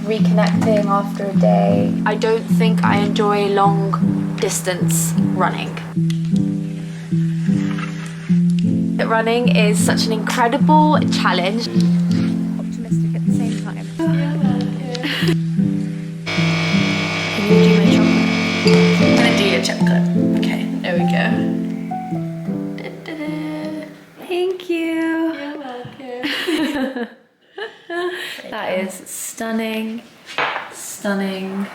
reconnecting after a day. I don't think I enjoy long distance running. Running is such an incredible challenge. Optimistic at the same time. Can you do my chocolate? I'm gonna do your chocolate. Okay, there we go. Thank you. You're welcome. That is stunning. Stunning.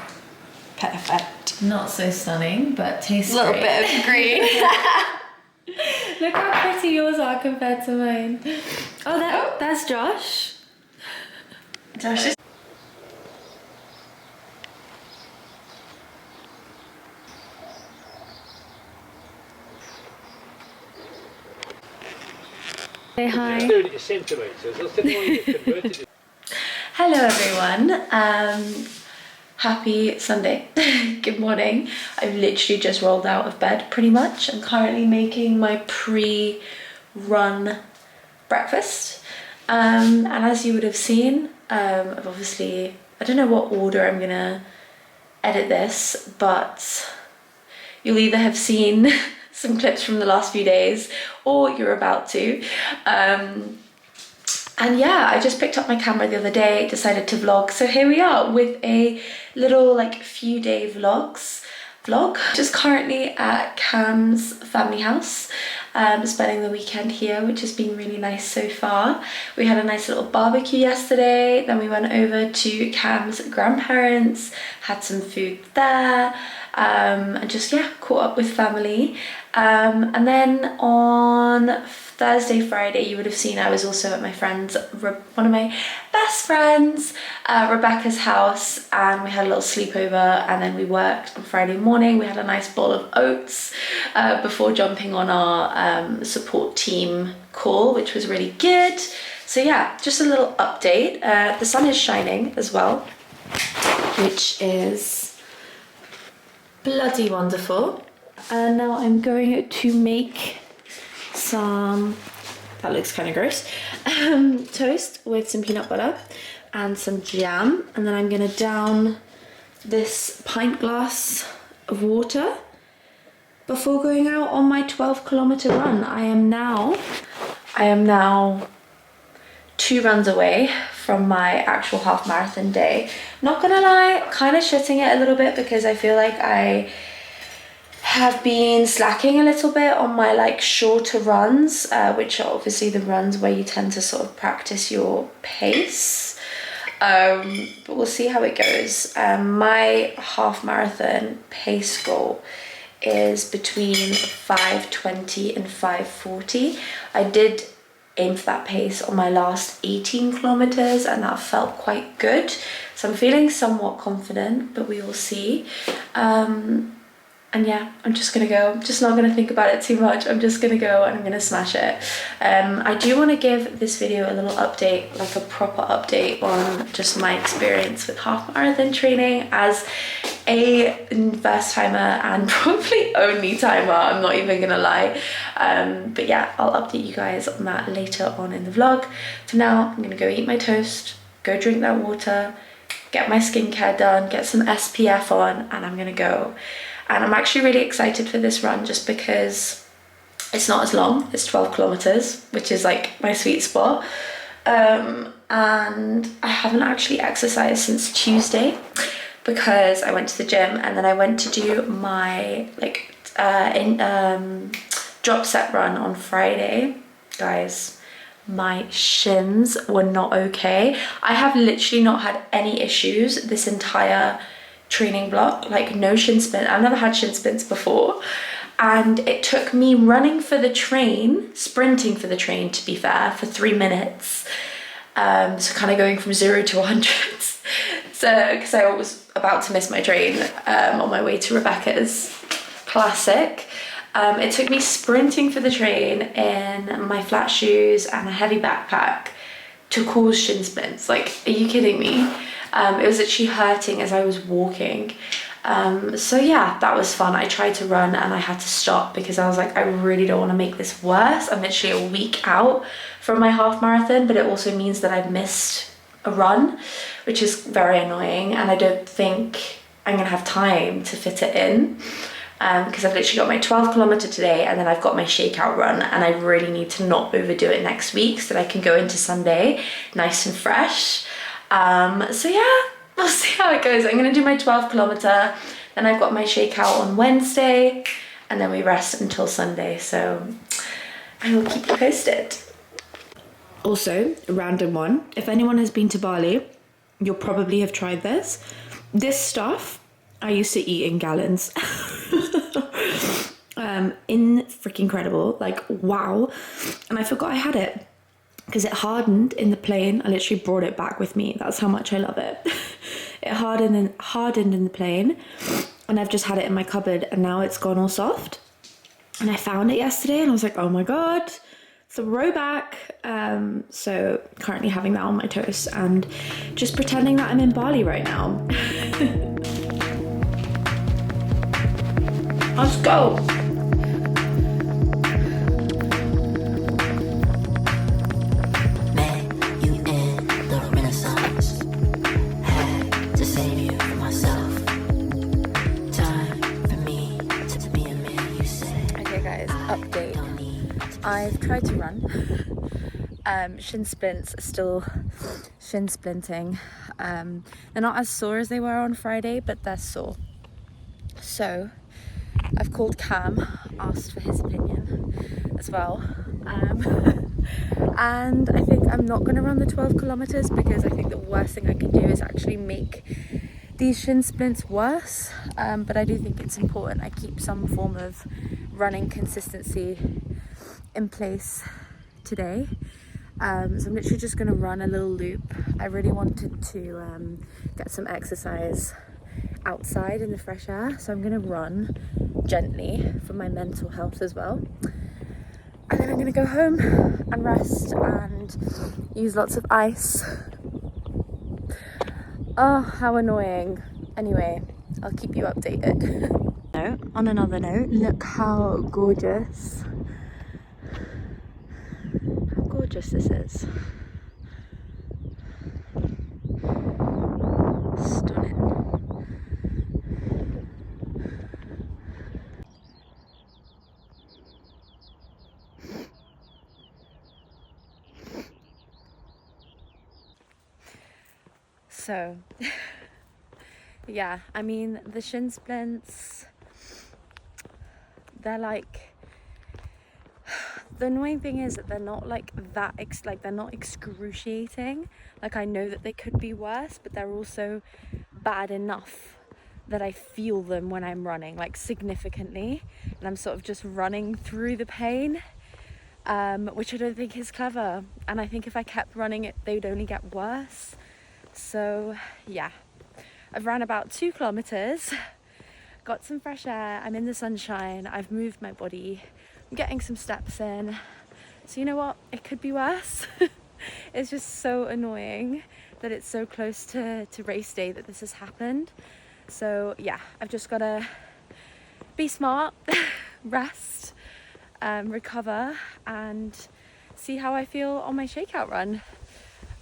Perfect. Not so stunning, but tastes A little great. bit of green. Look how pretty yours are compared to mine. Oh, that's Josh. Josh is Say hi. Centimeters. Hello everyone. Happy Sunday. Good morning. I've literally just rolled out of bed pretty much. I'm currently making my pre-run breakfast. And as you would have seen, I've obviously, I don't know what order I'm gonna edit this, but you'll either have seen some clips from the last few days or you're about to. And yeah, I just picked up my camera the other day, decided to vlog. So here we are with a little like few day vlog. Just currently at Cam's family house, spending the weekend here, which has been really nice so far. We had a nice little barbecue yesterday, then we went over to Cam's grandparents, had some food there, and just, yeah, caught up with family. And then on Thursday, Friday, you would have seen I was also at my friend's, one of my best friends, Rebecca's house, and we had a little sleepover, and then we worked on Friday morning. We had a nice bowl of oats before jumping on our support team call, which was really good. So yeah, just a little update. The sun is shining as well, which is bloody wonderful. And now I'm going to make some, that looks kind of gross, toast with some peanut butter and some jam, and then I'm gonna down this pint glass of water before going out on my 12-kilometer run. I am now 2 runs away from my actual half marathon day. Not gonna lie, kind of shitting it a little bit because I feel like I have been slacking a little bit on my like shorter runs, which are obviously the runs where you tend to sort of practice your pace, but we'll see how it goes. My half marathon pace goal is between 5:20 and 5:40. I did aim for that pace on my last 18 kilometers and that felt quite good, so I'm feeling somewhat confident, but we will see. And yeah, I'm just gonna go. I'm just not gonna think about it too much. I'm just gonna go and I'm gonna smash it. I do want to give this video a little update, like a proper update on just my experience with half marathon training as a first timer and probably only timer, I'm not even gonna lie. But yeah, I'll update you guys on that later on in the vlog. For now, I'm gonna go eat my toast, go drink that water, get my skincare done, get some SPF on, and I'm gonna go. And I'm actually really excited for this run just because it's not as long, it's 12 kilometers, which is like my sweet spot. And I haven't actually exercised since Tuesday because I went to the gym and then I went to do my like drop set run on Friday. Guys, my shins were not okay. I have literally not had any issues this entire training block, like no shin splints. I've never had shin splints before, and it took me running for the train, sprinting for the train to be fair, for 3 minutes, so kind of going from 0 to 100. So because I was about to miss my train on my way to Rebecca's, classic. It took me sprinting for the train in my flat shoes and a heavy backpack to cause shin splints. Like, are you kidding me? It was actually hurting as I was walking. So yeah, that was fun. I tried to run and I had to stop because I was like, I really don't want to make this worse. I'm literally a week out from my half marathon, but it also means that I've missed a run, which is very annoying, and I don't think I'm gonna have time to fit it in, because I've literally got my 12 km today, and then I've got my shakeout run, and I really need to not overdo it next week so that I can go into Sunday nice and fresh. So yeah, we'll see how it goes. I'm gonna do my 12 km, then I've got my shakeout on Wednesday, and then we rest until Sunday, so I will keep you posted. Also, a random one. If anyone has been to Bali, you'll probably have tried this. This stuff I used to eat in gallons. Freaking incredible, like wow. And I forgot I had it because it hardened in the plane. I literally brought it back with me. That's how much I love it. It hardened in the plane, and I've just had it in my cupboard, and now it's gone all soft. And I found it yesterday, and I was like, oh my god, throwback. So currently having that on my toast and just pretending that I'm in Bali right now. Let's go. I've tried to run. Shin splints are still shin splinting. They're not as sore as they were on Friday, but they're sore. So I've called Cam, asked for his opinion as well. And I think I'm not going to run the 12 kilometers because I think the worst thing I can do is actually make these shin splints worse. But I do think it's important I keep some form of running consistency in place today. So I'm literally just going to run a little loop. I really wanted to get some exercise outside in the fresh air, so I'm going to run gently for my mental health as well. And then I'm going to go home and rest and use lots of ice. Oh, how annoying. Anyway, I'll keep you updated. On another note, look how gorgeous this is. Stunning. So yeah, I mean, the shin splints, they're like, the annoying thing is that they're not like that, they're not excruciating. Like, I know that they could be worse, but they're also bad enough that I feel them when I'm running, like significantly, and I'm sort of just running through the pain, which I don't think is clever. And I think if I kept running it, they would only get worse. So yeah, I've ran about 2 kilometers, got some fresh air, I'm in the sunshine, I've moved my body, I'm getting some steps in. So you know what, it could be worse. It's just so annoying that it's so close to race day that this has happened. So yeah, I've just gotta be smart, rest, recover, and see how I feel on my shakeout run.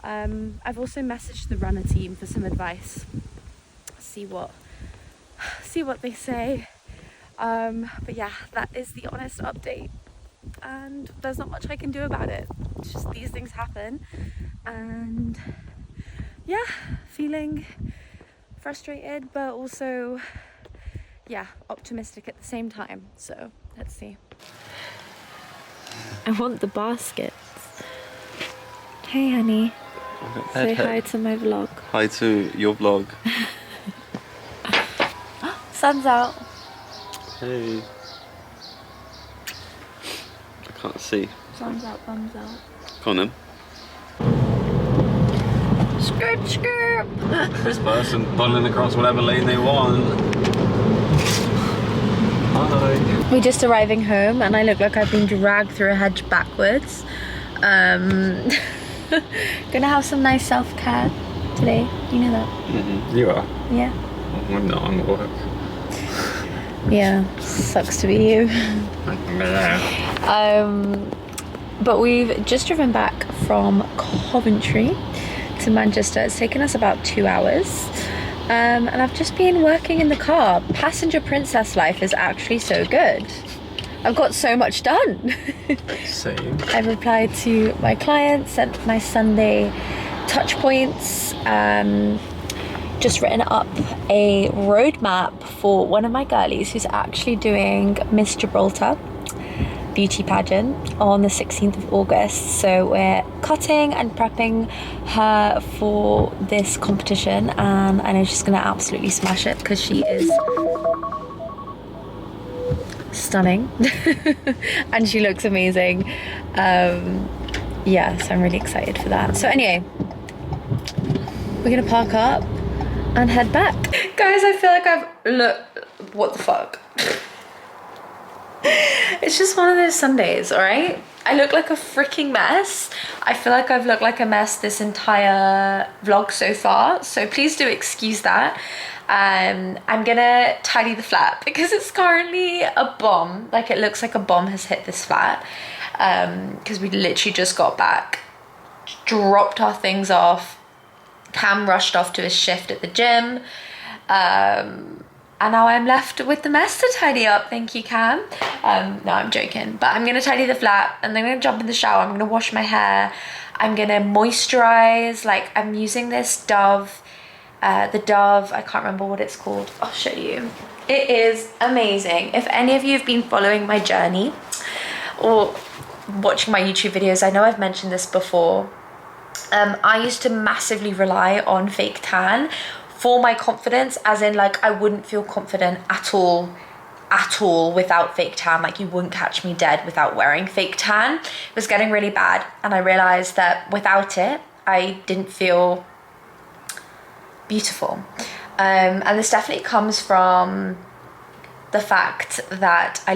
I've also messaged the runner team for some advice, see what they say. But yeah, that is the honest update, and there's not much I can do about it. It's just these things happen, and yeah, feeling frustrated, but also yeah, optimistic at the same time. So let's see. I want the baskets. Hey honey, say hi to my vlog. Hi to your vlog. Sun's out. Hey. I can't see. Sun's out, thumbs out. Come on then. Skirt, skirt. This person pulling across whatever lane they want. Hi. We're just arriving home and I look like I've been dragged through a hedge backwards. Gonna have some nice self-care today. You know that? Mm-hmm. You are? Yeah. I'm not, I'm at work. Yeah, sucks to be you. But we've just driven back from Coventry to Manchester. It's taken us about 2 hours. And I've just been working in the car. Passenger princess life is actually so good. I've got so much done. Same. I've replied to my clients, sent my Sunday touch points, just written up a roadmap for one of my girlies who's actually doing Miss Gibraltar beauty pageant on the 16th of August. So we're cutting and prepping her for this competition, and I know she's gonna absolutely smash it because she is stunning and she looks amazing. Yeah, so I'm really excited for that. So anyway, we're gonna park up and head back. Guys, I feel like what the fuck? It's just one of those Sundays, all right? I look like a freaking mess. I feel like I've looked like a mess this entire vlog so far, so please do excuse that. I'm gonna tidy the flat because it's currently a bomb. Like, it looks like a bomb has hit this flat, because we literally just got back, dropped our things off. Cam rushed off to his shift at the gym, and now I'm left with the mess to tidy up. Thank you, Cam. No, I'm joking. But I'm gonna tidy the flat and then I'm gonna jump in the shower. I'm gonna wash my hair. I'm gonna moisturize. Like, I'm using this Dove, the Dove, I can't remember what it's called. I'll show you. It is amazing. If any of you have been following my journey or watching my YouTube videos, I know I've mentioned this before. I used to massively rely on fake tan for my confidence, as in, like, I wouldn't feel confident at all without fake tan. Like, you wouldn't catch me dead without wearing fake tan. It was getting really bad, and I realized that without it, I didn't feel beautiful. And this definitely comes from the fact that I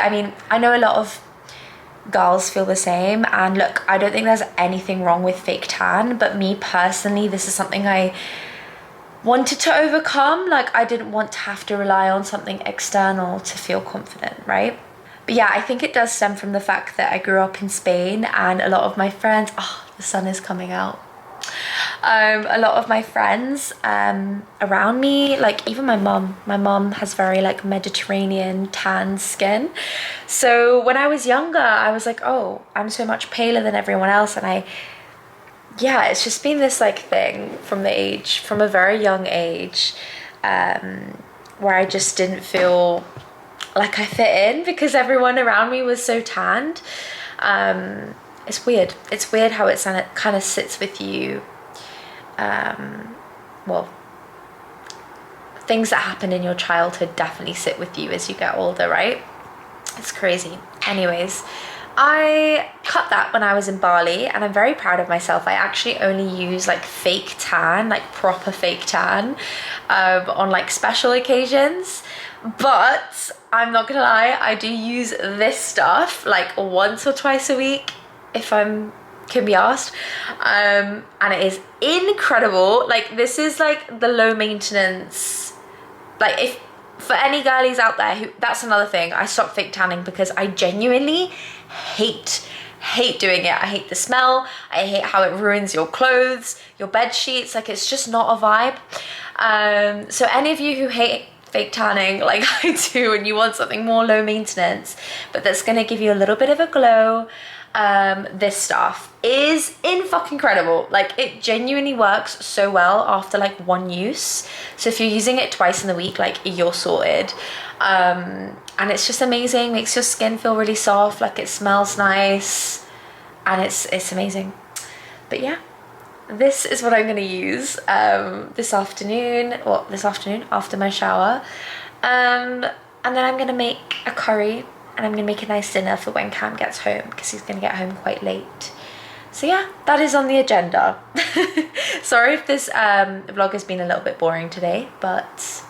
mean, I know a lot of girls feel the same, and look, I don't think there's anything wrong with fake tan, but me personally, this is something I wanted to overcome. Like, I didn't want to have to rely on something external to feel confident, right? But yeah, I think it does stem from the fact that I grew up in Spain, and a lot of my friends, oh, the sun is coming out. A lot of my friends around me, like even my mum has very like Mediterranean tan skin. So when I was younger, I was like, oh, I'm so much paler than everyone else. And yeah, it's just been this like thing from a very young age, where I just didn't feel like I fit in because everyone around me was so tanned. It's weird. It's weird how it kind of sits with you. Well, things that happen in your childhood definitely sit with you as you get older, right? It's crazy. Anyways, I cut that when I was in Bali, and I'm very proud of myself. I actually only use like fake tan, like proper fake tan, on like special occasions. But I'm not gonna lie, I do use this stuff like once or twice a week if can be asked, and it is incredible. Like, this is like the low maintenance, like, if for any girlies out there who, that's another thing, I stopped fake tanning because I genuinely hate doing it. I hate the smell, I hate how it ruins your clothes, your bed sheets. Like, it's just not a vibe. So any of you who hate fake tanning like I do, and you want something more low maintenance but that's gonna give you a little bit of a glow, this stuff is fucking incredible. Like, it genuinely works so well after like one use. So if you're using it twice in the week, like, you're sorted. And it's just amazing, makes your skin feel really soft, like it smells nice, and it's amazing. But yeah, this is what I'm gonna use this afternoon after my shower, and then I'm gonna make a curry, and I'm gonna make a nice dinner for when Cam gets home, because he's gonna get home quite late. So yeah, that is on the agenda. Sorry if this vlog has been a little bit boring today, but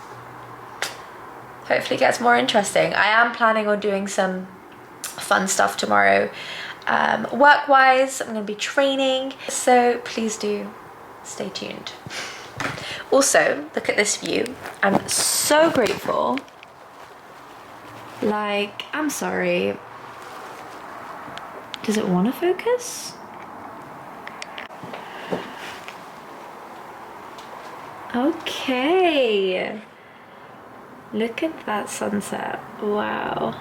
hopefully it gets more interesting. I am planning on doing some fun stuff tomorrow, work-wise. I'm gonna be training, so please do stay tuned. Also, look at this view. I'm so grateful. Like, I'm sorry. Does it want to focus? Okay. Look at that sunset. Wow.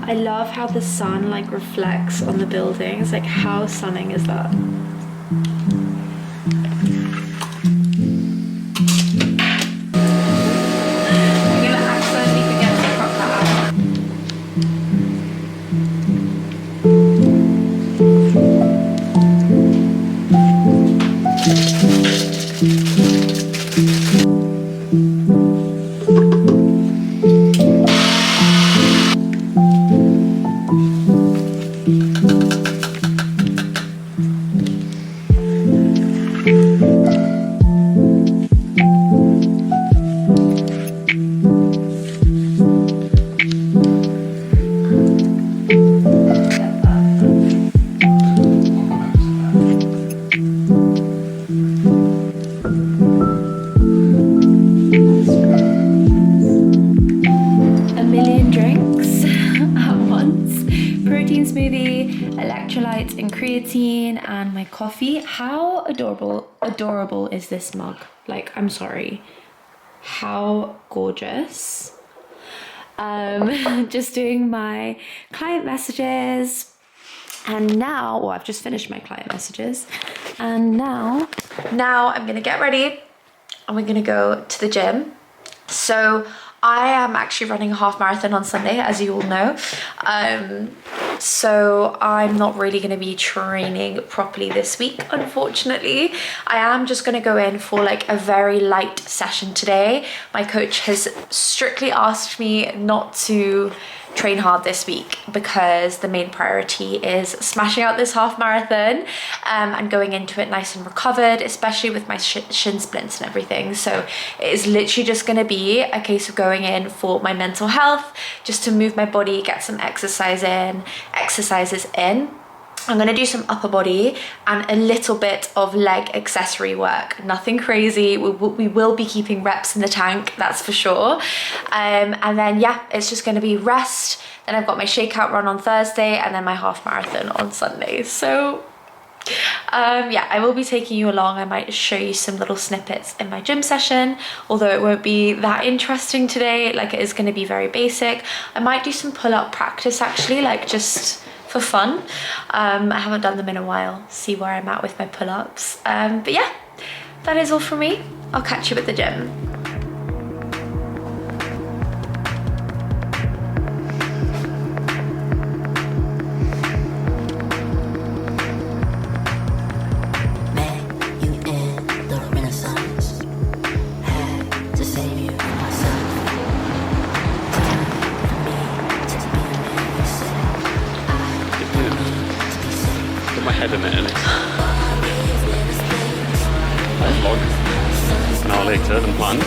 I love how the sun like reflects on the buildings. Like, how stunning is that? I'm gonna accidentally forget to crop that out. Electrolytes and creatine and my coffee. How adorable is this mug? Like, I'm sorry, how gorgeous. Just doing my client messages, and now, well, I've just finished my client messages, and now I'm gonna get ready and we're gonna go to the gym. So I am actually running a half marathon on Sunday, as you all know. So I'm not really going to be training properly this week, unfortunately. I am just going to go in for like a very light session today. My coach has strictly asked me not to train hard this week because the main priority is smashing out this half marathon and going into it nice and recovered, especially with my shin splints and everything. So it is literally just going to be a case of going in for my mental health, just to move my body, get some exercises in. I'm going to do some upper body and a little bit of leg accessory work. Nothing crazy. We will be keeping reps in the tank, that's for sure. And then, yeah, it's just going to be rest. Then I've got my shakeout run on Thursday and then my half marathon on Sunday. So, yeah, I will be taking you along. I might show you some little snippets in my gym session, although it won't be that interesting today. Like, it is going to be very basic. I might do some pull-up practice, actually, like just for fun. I haven't done them in a while. See where I'm at with my pull-ups. But yeah, that is all from me. I'll catch you at the gym. My head in it, and it's vlog an hour later than planned.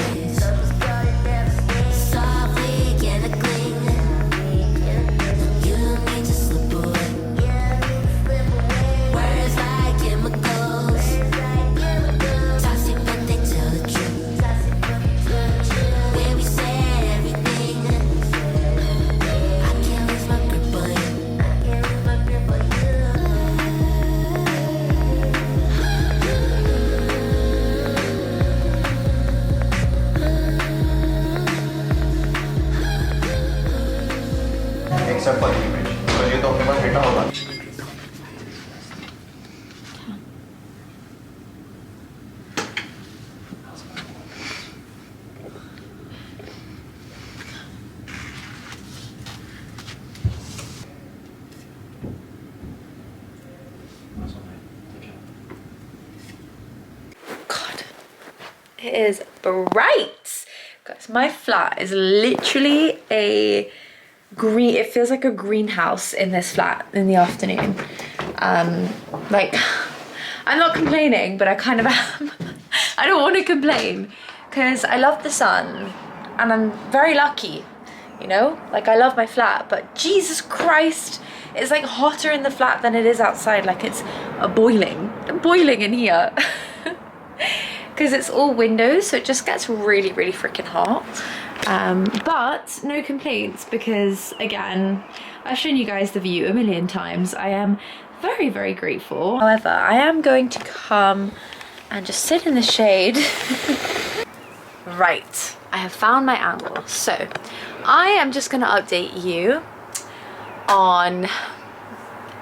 Except for the image. So ये तो अपने पास data होगा. God, it is bright. Guys, my flat is literally a green, it feels like a greenhouse in this flat in the afternoon. Like, I'm not complaining, but I kind of am. I don't want to complain because I love the sun and I'm very lucky, you know, like I love my flat, but Jesus Christ, it's like hotter in the flat than it is outside. Like, it's boiling in here. Because it's all windows, so it just gets really, really freaking hot. But no complaints, because again, I've shown you guys the view a million times. I am very, very grateful. However, I am going to come and just sit in the shade. Right, I have found my angle. So I am just gonna update you on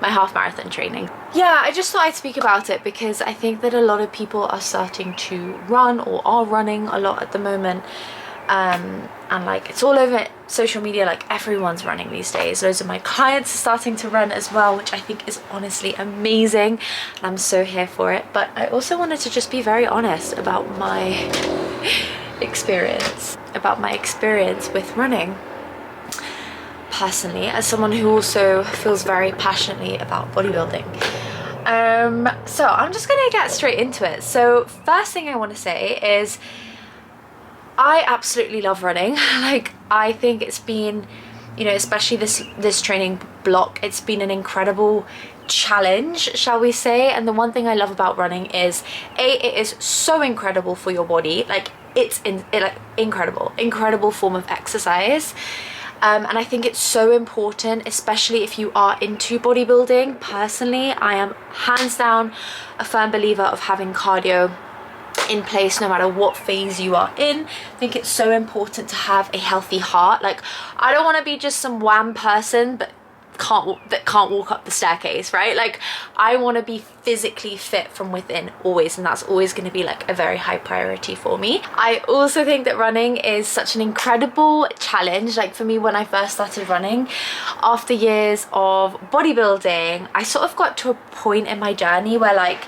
my half marathon training. Yeah, I just thought I'd speak about it because I think that a lot of people are starting to run or are running a lot at the moment. And like it's all over social media, like everyone's running these days. Loads of my clients are starting to run as well, which I think is honestly amazing, and I'm so here for it. But I also wanted to just be very honest about my experience with running personally, as someone who also feels very passionately about bodybuilding. So I'm just gonna get straight into it. So first thing I want to say is I absolutely love running. Like I think it's been, you know, especially this training block, it's been an incredible challenge, shall we say. And the one thing I love about running is it is so incredible for your body. Like it's incredible form of exercise. And I think it's so important, especially if you are into bodybuilding. Personally, I am hands down a firm believer of having cardio in place no matter what phase you are in. I think it's so important to have a healthy heart. Like I don't want to be just some wham person that can't walk up the staircase, right? Like I want to be physically fit from within always, and that's always going to be like a very high priority for me. I also think that running is such an incredible challenge. Like for me, when I first started running after years of bodybuilding, I sort of got to a point in my journey where, like,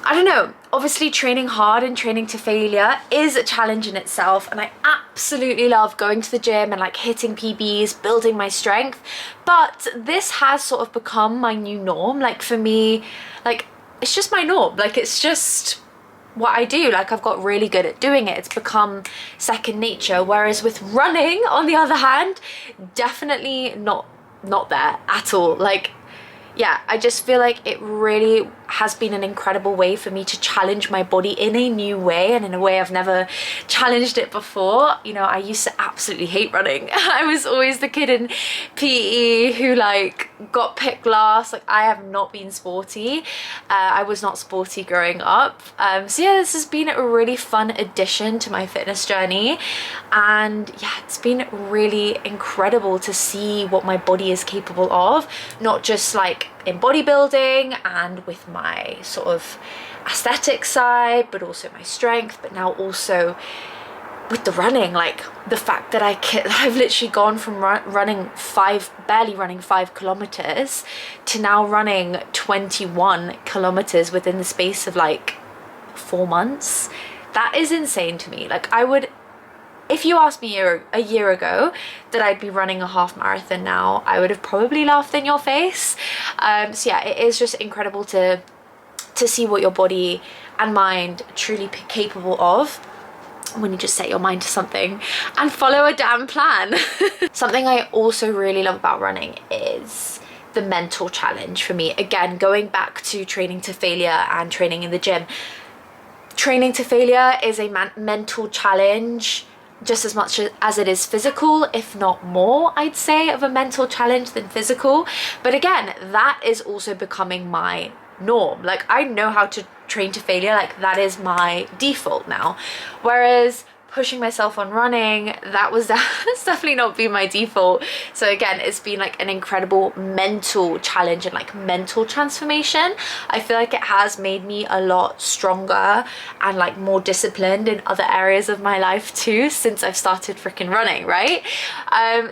I don't know, obviously training hard and training to failure is a challenge in itself, and I absolutely love going to the gym and like hitting PBs, building my strength, but this has sort of become my new norm. Like for me, like it's just my norm, like it's just what I do. Like I've got really good at doing it. It's become second nature. Whereas with running, on the other hand, definitely not there at all. Like yeah, I just feel like it really has been an incredible way for me to challenge my body in a new way, and in a way I've never challenged it before. You know, I used to absolutely hate running. I was always the kid in PE who like got picked last. Like I have not been sporty. I was not sporty growing up. So yeah, this has been a really fun addition to my fitness journey, and yeah, it's been really incredible to see what my body is capable of, not just like in bodybuilding and with my sort of aesthetic side, but also my strength, but now also with the running. Like the fact that I've literally gone from barely running 5 kilometers to now running 21 kilometers within the space of like 4 months. That is insane to me. Like if you asked me a year ago that I'd be running a half marathon now, I would have probably laughed in your face. So yeah, it is just incredible to see what your body and mind truly capable of when you just set your mind to something and follow a damn plan. Something I also really love about running is the mental challenge for me. Again, going back to training to failure and training in the gym. Training to failure is a mental challenge just as much as it is physical, if not more, I'd say, of a mental challenge than physical. But again, that is also becoming my norm. Like I know how to train to failure, like that is my default now. Whereas pushing myself on running, that's definitely not been my default. So again, it's been like an incredible mental challenge and like mental transformation. I feel like it has made me a lot stronger and like more disciplined in other areas of my life too, since I've started freaking running, right?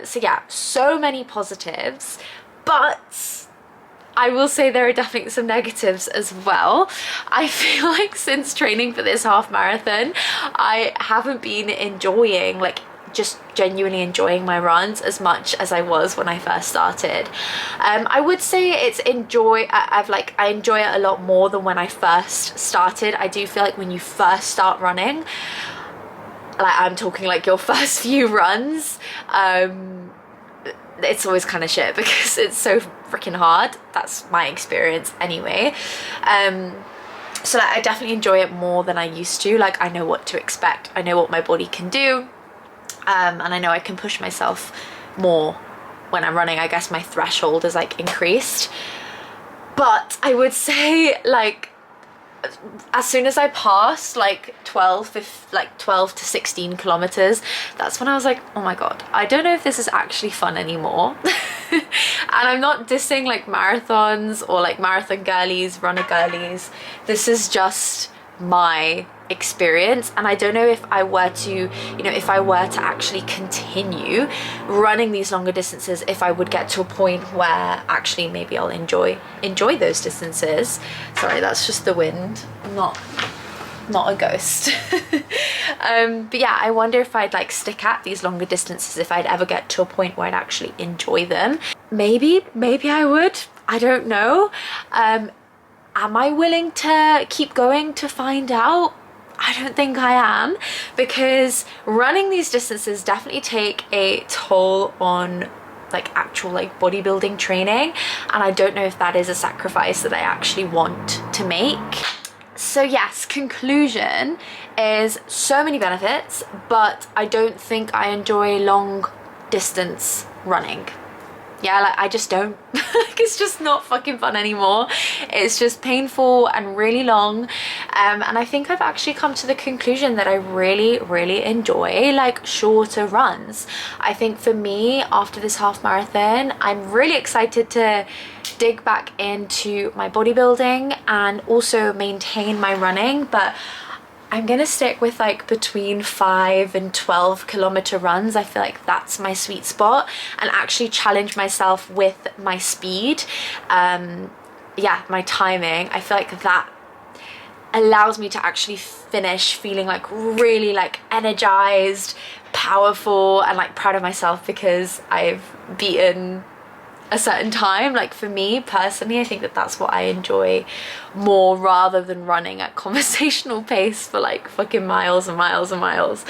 So yeah, so many positives, but I will say there are definitely some negatives as well. I feel like since training for this half marathon, I haven't been enjoying, like just genuinely enjoying my runs as much as I was when I first started. I would say I enjoy it a lot more than when I first started. I do feel like when you first start running, like I'm talking like your first few runs, it's always kind of shit because it's so freaking hard. That's my experience anyway. So like, I definitely enjoy it more than I used to. Like I know what to expect, I know what my body can do, and I know I can push myself more when I'm running. I guess my threshold is like increased. But I would say like as soon as I passed like 12 to 16 kilometers, that's when I was like, oh my god, I don't know if this is actually fun anymore. And I'm not dissing like marathons or like marathon girlies, runner girlies. This is just my experience, and I don't know if I were to, you know, if I were to actually continue running these longer distances, if I would get to a point where actually maybe I'll enjoy those distances. Sorry, that's just the wind, not a ghost. But yeah, I wonder if I'd like stick at these longer distances, if I'd ever get to a point where I'd actually enjoy them. Maybe I would, I don't know. Am I willing to keep going to find out? I don't think I am, because running these distances definitely take a toll on like actual like bodybuilding training, and I don't know if that is a sacrifice that I actually want to make. So yes, conclusion is so many benefits, but I don't think I enjoy long distance running. Yeah, like I just don't. It's just not fucking fun anymore. It's just painful and really long. And I think I've actually come to the conclusion that I really enjoy like shorter runs. I think for me, after this half marathon, I'm really excited to dig back into my bodybuilding and also maintain my running, but I'm gonna stick with like between 5 and 12 kilometer runs. I feel like that's my sweet spot, and actually challenge myself with my speed. Yeah, my timing. I feel like that allows me to actually finish feeling like really like energized, powerful, and like proud of myself because I've beaten a certain time. Like for me personally, I think that that's what I enjoy more, rather than running at conversational pace for like fucking miles and miles and miles.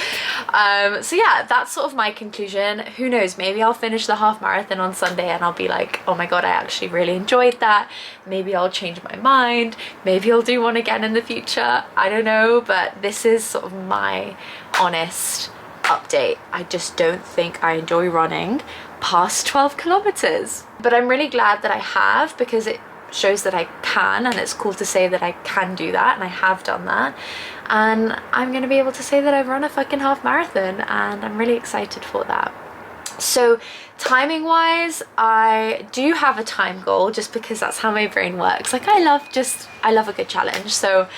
So yeah, that's sort of my conclusion. Who knows, maybe I'll finish the half marathon on Sunday and I'll be like, oh my god, I actually really enjoyed that. Maybe I'll change my mind, maybe I'll do one again in the future, I don't know. But this is sort of my honest update. I just don't think I enjoy running past 12 kilometers, but I'm really glad that I have, because it shows that I can, and it's cool to say that I can do that, and I have done that, and I'm gonna be able to say that I've run a fucking half marathon, and I'm really excited for that. So timing wise, I do have a time goal, just because that's how my brain works. Like I love a good challenge. So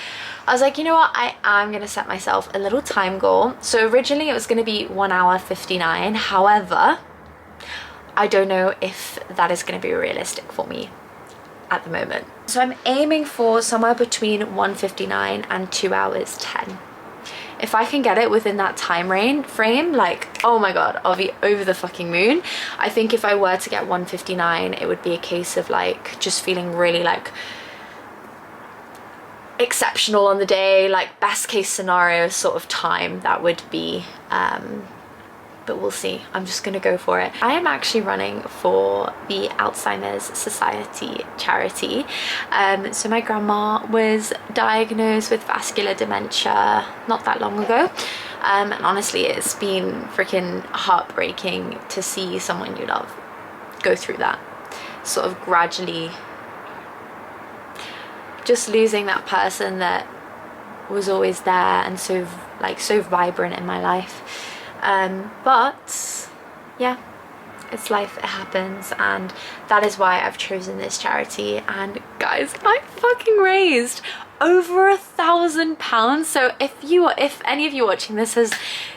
I was like, you know what, I am gonna set myself a little time goal. So originally it was gonna be 1 hour 59. However, I don't know if that is going to be realistic for me at the moment. So I'm aiming for somewhere between 1:59 and 2 hours 10. If I can get it within that time frame, like, oh my god, I'll be over the fucking moon. I think if I were to get 1:59, it would be a case of like just feeling really like exceptional on the day, like best case scenario sort of time. That would be but we'll see. I'm just gonna go for it. I am actually running for the Alzheimer's Society charity. So my grandma was diagnosed with vascular dementia not that long ago, and honestly it's been freaking heartbreaking to see someone you love go through that, sort of gradually just losing that person that was always there and so vibrant in my life. But yeah, it's life, it happens, and that is why I've chosen this charity. And guys, I fucking raised over £1,000. So if any of you watching this has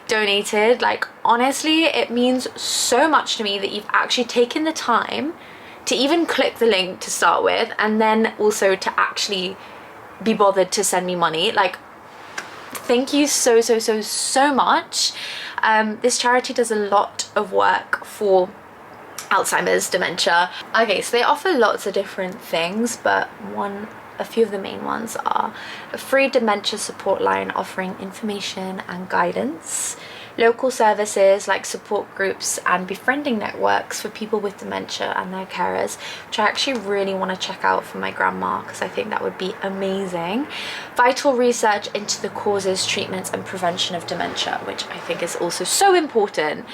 donated, like honestly, it means so much to me that you've actually taken the time to even click the link to start with, and then also to actually be bothered to send me money. Like, thank you so much. This charity does a lot of work for Alzheimer's dementia. Okay, so they offer lots of different things, but a few of the main ones are a free dementia support line offering information and guidance local services like support groups and befriending networks for people with dementia and their carers, which I actually really want to check out for my grandma because I think that would be amazing. Vital research into the causes, treatments and prevention of dementia, which I think is also so important.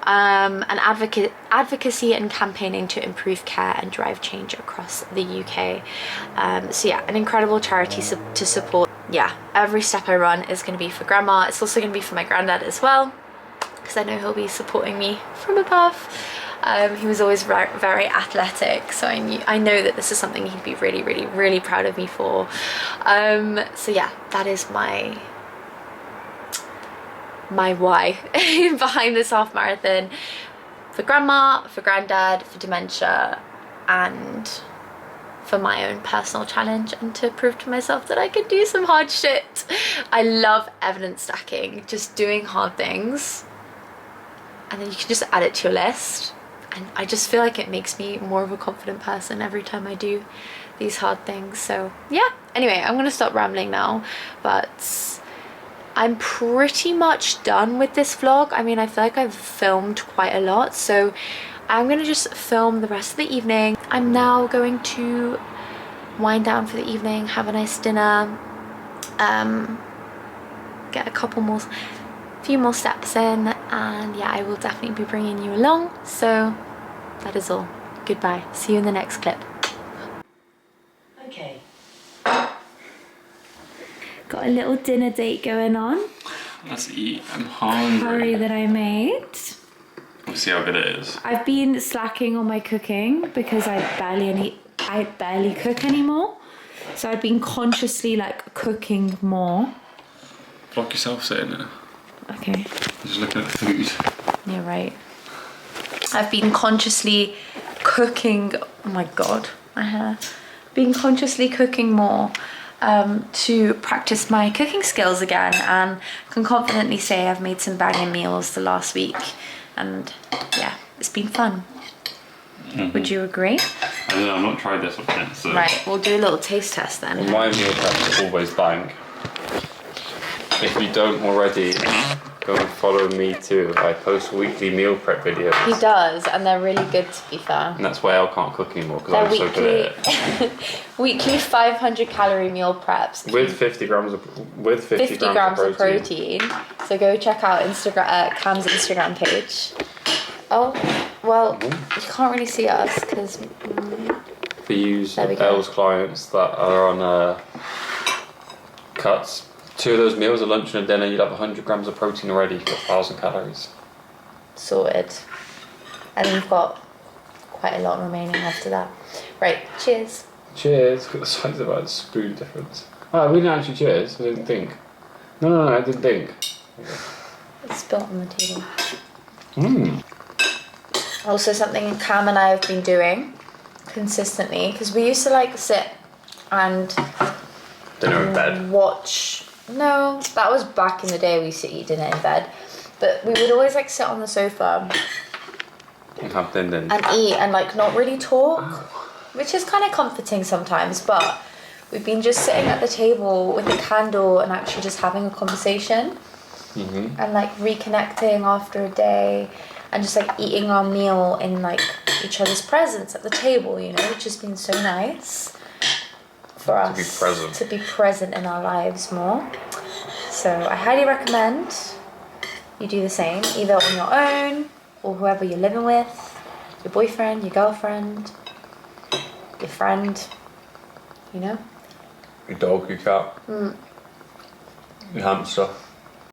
And advocacy and campaigning to improve care and drive change across the UK. So yeah, an incredible charity to support. Yeah, every step I run is going to be for grandma. It's also going to be for my granddad as well, because I know he'll be supporting me from above. He was always very athletic, so I know that this is something he'd be really, really, really proud of me for. So yeah, that is my why behind this half marathon. For grandma, for granddad, for dementia, and for my own personal challenge, and to prove to myself that I can do some hard shit. I love evidence stacking, just doing hard things, and then you can just add it to your list. And I just feel like it makes me more of a confident person every time I do these hard things. So yeah, anyway, I'm gonna stop rambling now, but I'm pretty much done with this vlog. I mean, I feel like I've filmed quite a lot, so I'm gonna just film the rest of the evening. I'm now going to wind down for the evening, have a nice dinner, get a few more steps in, and yeah, I will definitely be bringing you along. So that is all. Goodbye. See you in the next clip. Okay. Got a little dinner date going on. Let's eat. I'm hungry. Curry that I made. We'll see how good it is. I've been slacking on my cooking because I barely cook anymore. So I've been consciously like cooking more. Block yourself sitting there. Okay. Just looking at the food. You're right. I've been consciously cooking, oh my god, my hair. Been consciously cooking more to practice my cooking skills again, and can confidently say I've made some banging meals the last week, and yeah, it's been fun. Would you agree? I don't know, I've not tried this one yet, so. Right, we'll do a little taste test then. My meal prep is always bang. If you don't already, go and follow me too. I post weekly meal prep videos. He does, and they're really good, to be fair. And that's why I can't cook anymore, because I'm so good at it. Weekly 500 calorie meal preps. With 50 grams of protein. So go check out Cam's Instagram page. Oh, well, you can't really see us because... For you, There we go. Els clients that are on cuts, 2 of those meals, a lunch and a dinner, you'd have 100 grams of protein already, you've got 1,000 calories. Sorted. And then you've got quite a lot remaining after that. Right, cheers. Cheers. Look at the size of our spoon difference. Oh, we didn't actually cheers. I didn't think. No, I didn't think. It's spilt on the table. Mmm. Also something Cam and I have been doing consistently, because we used to like sit and Dinner in bed. watch. No, that was back in the day. We used to eat dinner in bed, but we would always like sit on the sofa And have dinner. and eat and like not really talk, which is kind of comforting sometimes. But we've been just sitting at the table with a candle and actually just having a conversation and like reconnecting after a day, and just like eating our meal in like each other's presence at the table, you know, which has been so nice for us to be present in our lives more. So I highly recommend you do the same, either on your own or whoever you're living with, your boyfriend, your girlfriend, your friend, you know. Your dog, your cat, your hamster.